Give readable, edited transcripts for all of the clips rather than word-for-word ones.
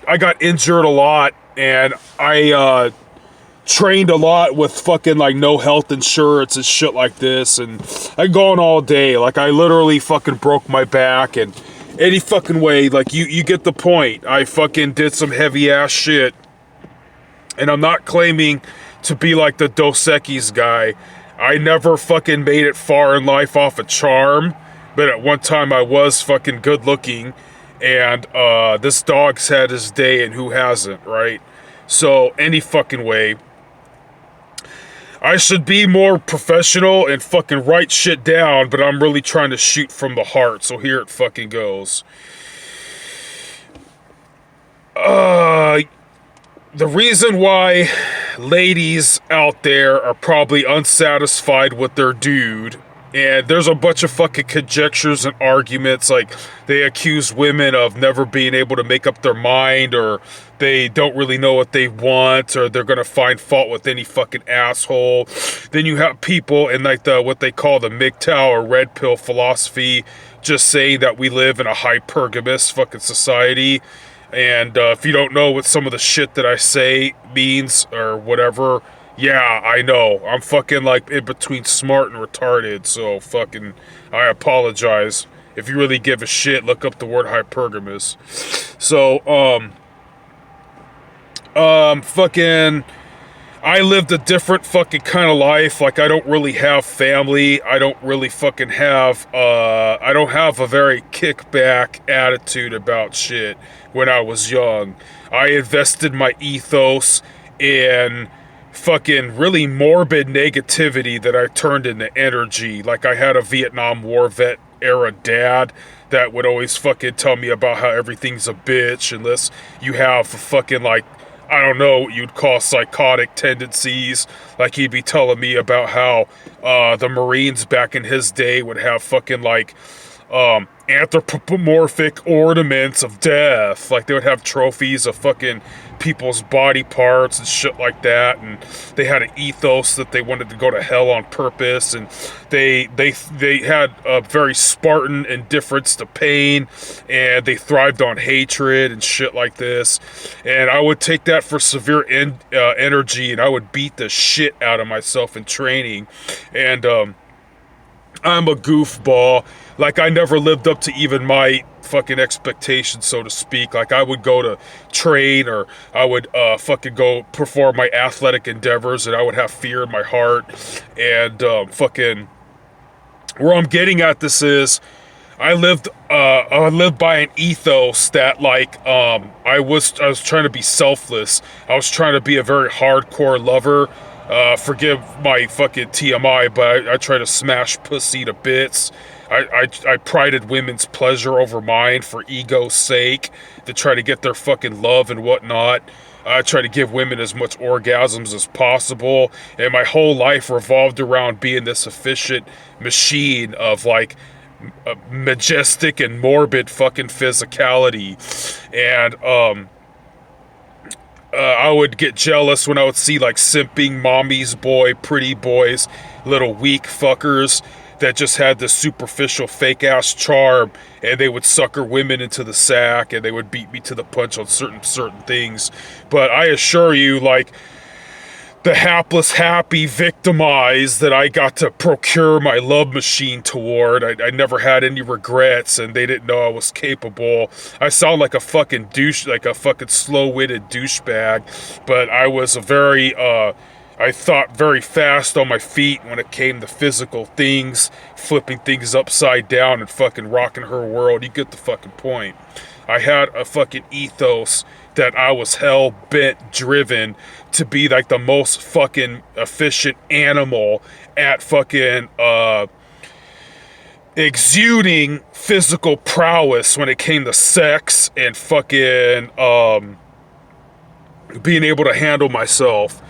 I got injured a lot, and I trained a lot with fucking like no health insurance and shit like this, and I go on all day. Like I literally fucking broke my back, and any fucking way, like you get the point. I fucking did some heavy ass shit, and I'm not claiming to be like the Dos Equis guy. I never fucking made it far in life off a charm, but at one time I was fucking good looking, and this dog's had his day, and who hasn't, right? So any fucking way, I should be more professional and fucking write shit down, but I'm really trying to shoot from the heart, so here it fucking goes. The reason why ladies out there are probably unsatisfied with their dude, and there's a bunch of fucking conjectures and arguments, like they accuse women of never being able to make up their mind, or they don't really know what they want, or they're gonna find fault with any fucking asshole. Then you have people in like the what they call the MGTOW or red pill philosophy, just saying that we live in a hypergamous fucking society. And if you don't know what some of the shit that I say means or whatever, yeah, I know. I'm fucking like in between smart and retarded, so fucking I apologize. If you really give a shit, look up the word hypergamous. So, fucking, I lived a different fucking kind of life. Like, I don't really have family. I don't really fucking have, I don't have a very kickback attitude about shit when I was young. I invested my ethos in fucking really morbid negativity that I turned into energy. Like, I had a Vietnam War vet era dad that would always fucking tell me about how everything's a bitch unless you have fucking like, I don't know what you'd call psychotic tendencies. Like he'd be telling me about how the Marines back in his day would have fucking like anthropomorphic ornaments of death. Like they would have trophies of fucking people's body parts and shit like that, and they had an ethos that they wanted to go to hell on purpose, and they had a very Spartan indifference to pain, and they thrived on hatred and shit like this. And I would take that for severe energy, and I would beat the shit out of myself in training. And I'm a goofball. Like, I never lived up to even my fucking expectations, so to speak. Like, I would go to train, or I would fucking go perform my athletic endeavors, and I would have fear in my heart. And fucking, where I'm getting at this is, I lived by an ethos that, like, I was trying to be selfless. I was trying to be a very hardcore lover. Forgive my fucking TMI, but I try to smash pussy to bits. I prided women's pleasure over mine for ego's sake, to try to get their fucking love and whatnot. I try to give women as much orgasms as possible, and my whole life revolved around being this efficient machine of like majestic and morbid fucking physicality. And I would get jealous when I would see like simping mommy's boy, pretty boys, little weak fuckers that just had this superficial fake ass charm, and they would sucker women into the sack, and they would beat me to the punch on certain things. But I assure you, like, the hapless, happy, victimized that I got to procure my love machine toward, I never had any regrets, and they didn't know I was capable. I sound like a fucking douche, like a fucking slow-witted douchebag, but I was a very, I thought very fast on my feet when it came to physical things, flipping things upside down and fucking rocking her world. You get the fucking point. I had a fucking ethos that I was hell-bent driven to be like the most fucking efficient animal at fucking exuding physical prowess when it came to sex and fucking being able to handle myself.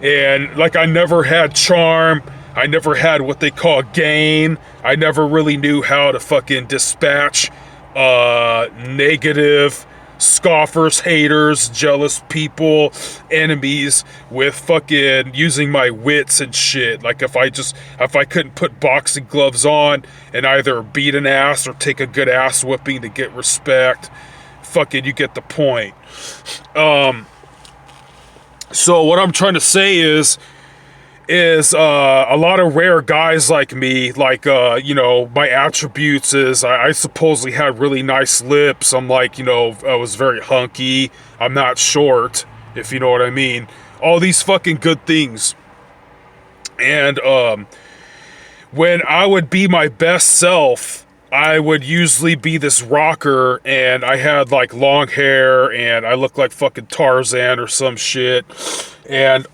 And like, I never had charm. I never had what they call game. I never really knew how to fucking dispatch negative scoffers, haters, jealous people, enemies with fucking using my wits and shit. Like, if I couldn't put boxing gloves on and either beat an ass or take a good ass whipping to get respect, fucking, you get the point. So what I'm trying to say is a lot of rare guys like me, like, you know, my attributes is I supposedly had really nice lips. I'm like, you know, I was very hunky. I'm not short, if you know what I mean. All these fucking good things. And when I would be my best self, I would usually be this rocker, and I had like long hair, and I looked like fucking Tarzan or some shit. And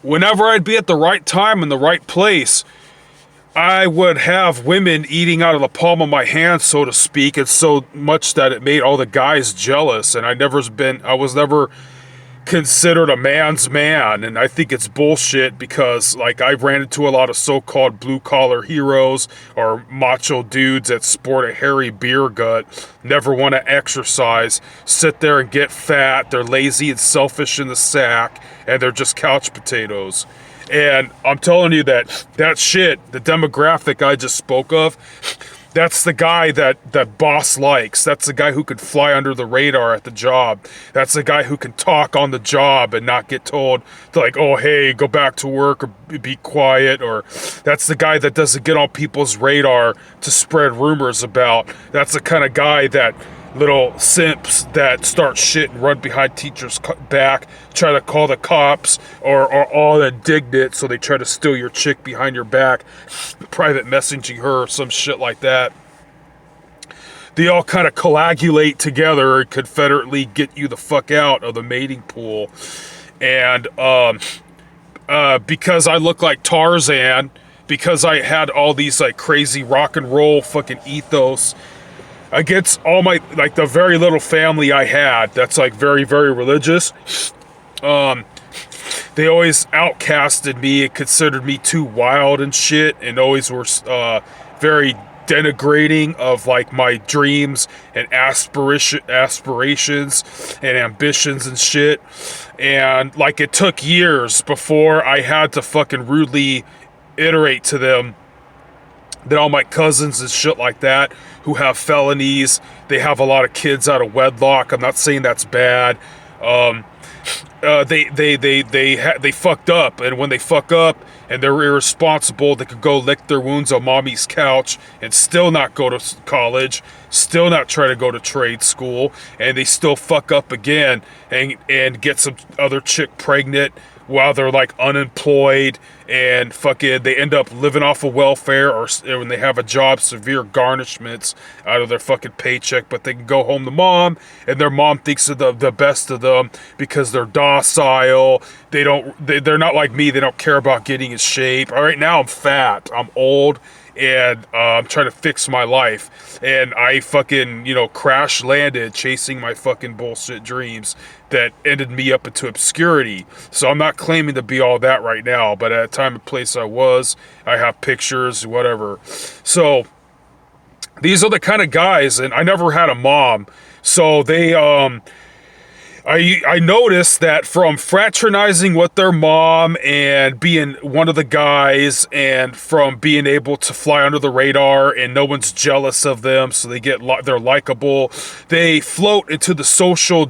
whenever I'd be at the right time in the right place, I would have women eating out of the palm of my hand, so to speak. It's so much that it made all the guys jealous, and I was never considered a man's man, and I think it's bullshit because, like, I ran into a lot of so-called blue-collar heroes or macho dudes that sport a hairy beer gut, never want to exercise, sit there and get fat, they're lazy and selfish in the sack, and they're just couch potatoes. And I'm telling you that shit, the demographic I just spoke of, that's the guy that boss likes. That's the guy who could fly under the radar at the job. That's the guy who can talk on the job and not get told to, like, oh, hey, go back to work or be quiet. Or that's the guy that doesn't get on people's radar to spread rumors about. That's the kind of guy that little simps that start shit and run behind teachers' back, try to call the cops, or are all indignant, so they try to steal your chick behind your back, private messaging her or some shit like that. They all kind of coagulate together and confederately get you the fuck out of the mating pool. And because I look like Tarzan, because I had all these like crazy rock and roll fucking ethos against all my, like, the very little family I had that's like very, very religious, they always outcasted me and considered me too wild and shit, and always were very denigrating of like my dreams and aspirations and ambitions and shit. And like, it took years before I had to fucking rudely iterate to them that all my cousins and shit like that who have felonies, they have a lot of kids out of wedlock. I'm not saying that's bad. They fucked up, and when they fuck up and they're irresponsible, they could go lick their wounds on mommy's couch and still not go to college, still not try to go to trade school, and they still fuck up again and get some other chick pregnant while they're like unemployed, and fucking they end up living off of welfare, or when they have a job, severe garnishments out of their fucking paycheck, but they can go home to mom, and their mom thinks of the best of them because they're docile. They're not like me. They don't care about getting in shape. All right, now I'm fat, I'm old, and I'm trying to fix my life, and I fucking, you know, crash landed chasing my fucking bullshit dreams that ended me up into obscurity. So I'm not claiming to be all that right now, but at a time and place I have pictures, whatever. So these are the kind of guys, and I never had a mom, so they I noticed that from fraternizing with their mom and being one of the guys, and from being able to fly under the radar and no one's jealous of them, so they're likable, they float into the social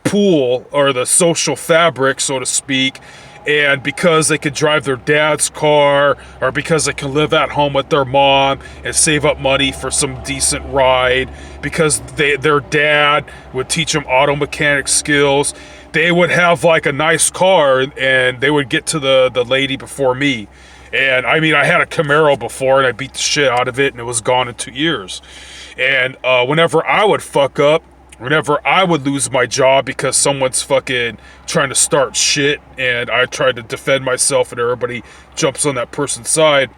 pool, or the social fabric, so to speak. And because they could drive their dad's car, or because they can live at home with their mom and save up money for some decent ride, because their dad would teach them auto mechanic skills, they would have like a nice car, and they would get to the lady before me. And I mean, I had a Camaro before, and I beat the shit out of it, and it was gone in 2 years. And whenever I would fuck up, whenever I would lose my job because someone's fucking trying to start shit, and I tried to defend myself and everybody jumps on that person's side,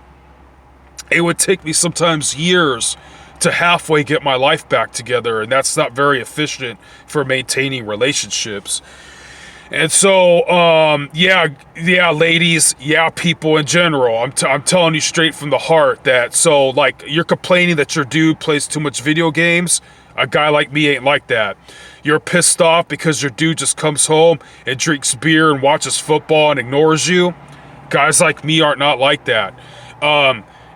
it would take me sometimes years to halfway get my life back together, and that's not very efficient for maintaining relationships. And so, yeah, ladies, yeah, people in general, I'm telling you straight from the heart that, so, like, you're complaining that your dude plays too much video games. A guy like me ain't like that. You're pissed off because your dude just comes home and drinks beer and watches football and ignores you. Guys like me aren't not like that.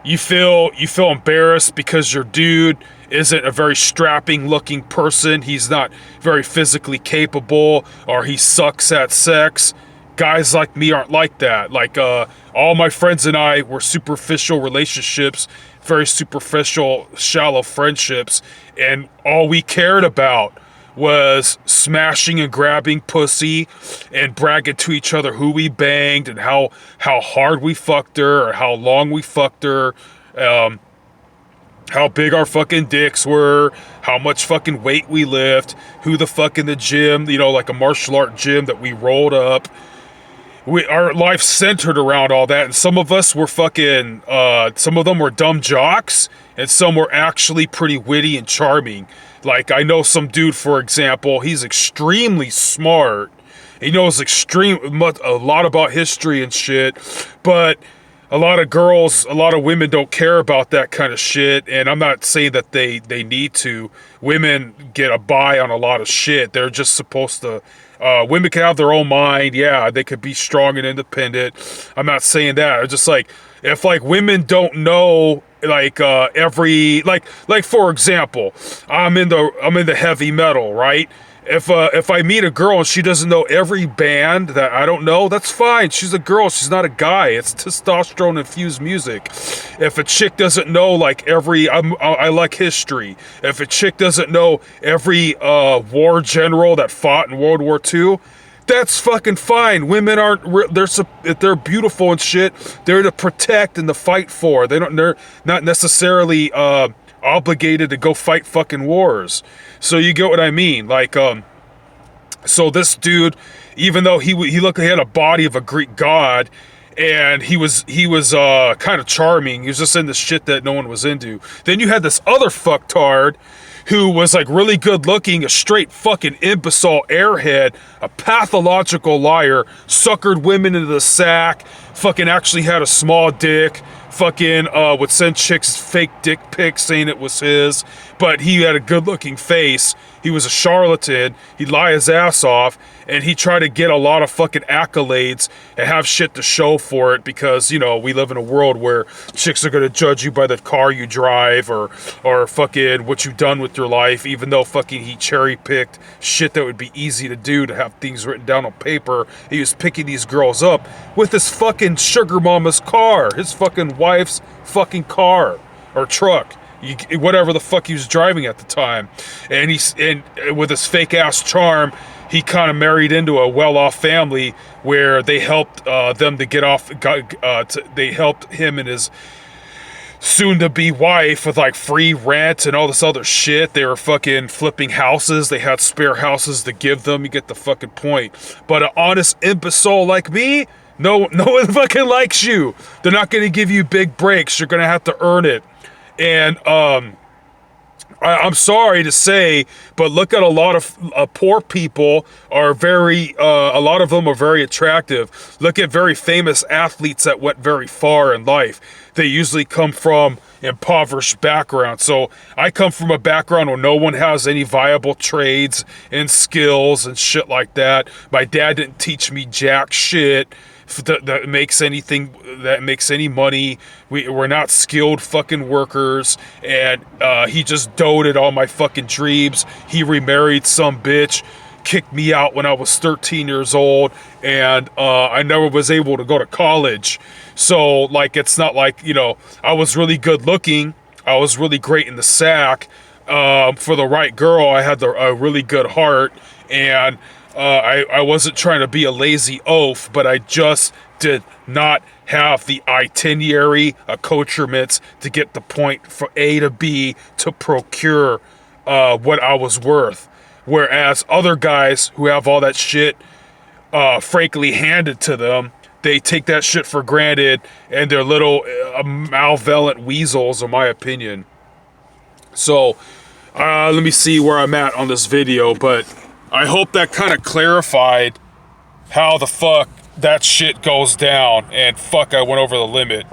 You feel embarrassed because your dude isn't a very strapping looking person, he's not very physically capable, or he sucks at sex. Guys like me aren't like that. Like, all my friends and I were superficial relationships, very superficial, shallow friendships, and all we cared about was smashing and grabbing pussy and bragging to each other who we banged and how hard we fucked her or how long we fucked her, how big our fucking dicks were, how much fucking weight we lift, who the fuck in the gym, you know, like a martial art gym that we rolled up. Our life centered around all that, and some of us were fucking, some of them were dumb jocks, and some were actually pretty witty and charming. Like, I know some dude, for example, he's extremely smart. He knows a lot about history and shit, but a lot of girls, a lot of women don't care about that kind of shit, and I'm not saying that they need to. Women get a buy on a lot of shit. They're just supposed to, women can have their own mind, yeah, they could be strong and independent. I'm not saying that. I'm just like, if like women don't know like like for example, I'm into heavy metal, right? If I meet a girl and she doesn't know every band that I don't know, that's fine. She's a girl, she's not a guy. It's testosterone infused music. If a chick doesn't know like I like history. If a chick doesn't know every war general that fought in World War II, that's fucking fine. Women aren't, they're beautiful and shit. They're to protect and to fight for. They're not necessarily obligated to go fight fucking wars. So you get what I mean? Like, so this dude, even though he looked like he had a body of a Greek god, and he was kind of charming. He was just into shit that no one was into. Then you had this other fucktard who was like really good looking, a straight fucking imbecile airhead, a pathological liar, suckered women into the sack, fucking actually had a small dick, fucking would send chicks fake dick pics saying it was his, but he had a good looking face. He was a charlatan. He'd lie his ass off, and he tried to get a lot of fucking accolades and have shit to show for it because, you know, we live in a world where chicks are gonna judge you by the car you drive or fucking what you've done with your life, even though fucking he cherry-picked shit that would be easy to do, to have things written down on paper. He was picking these girls up with his fucking sugar mama's car, his fucking wife's fucking car or truck. Whatever the fuck he was driving at the time, and with his fake ass charm, he kind of married into a well-off family where they helped them to get off. They helped him and his soon-to-be wife with like free rent and all this other shit. They were fucking flipping houses. They had spare houses to give them. You get the fucking point. But an honest imbecile like me, no one fucking likes you. They're not gonna give you big breaks. You're gonna have to earn it. And I'm sorry to say, but look at a lot of poor people are very, a lot of them are very attractive. Look at very famous athletes that went very far in life. They usually come from impoverished backgrounds. So I come from a background where no one has any viable trades and skills and shit like that. My dad didn't teach me jack shit that makes any money. We're not skilled fucking workers, and he just doted all my fucking dreams. He remarried some bitch, kicked me out when I was 13 years old, and I never was able to go to college. So like, it's not like, you know, I was really good looking, I was really great in the sack. For the right girl, I had a really good heart, and I wasn't trying to be a lazy oaf, but I just did not have the itinerary accoutrements to get the point from A to B to procure what I was worth. Whereas other guys who have all that shit frankly handed to them, they take that shit for granted, and they're little malevolent weasels, in my opinion. So let me see where I'm at on this video, but I hope that kind of clarified how the fuck that shit goes down, and fuck, I went over the limit.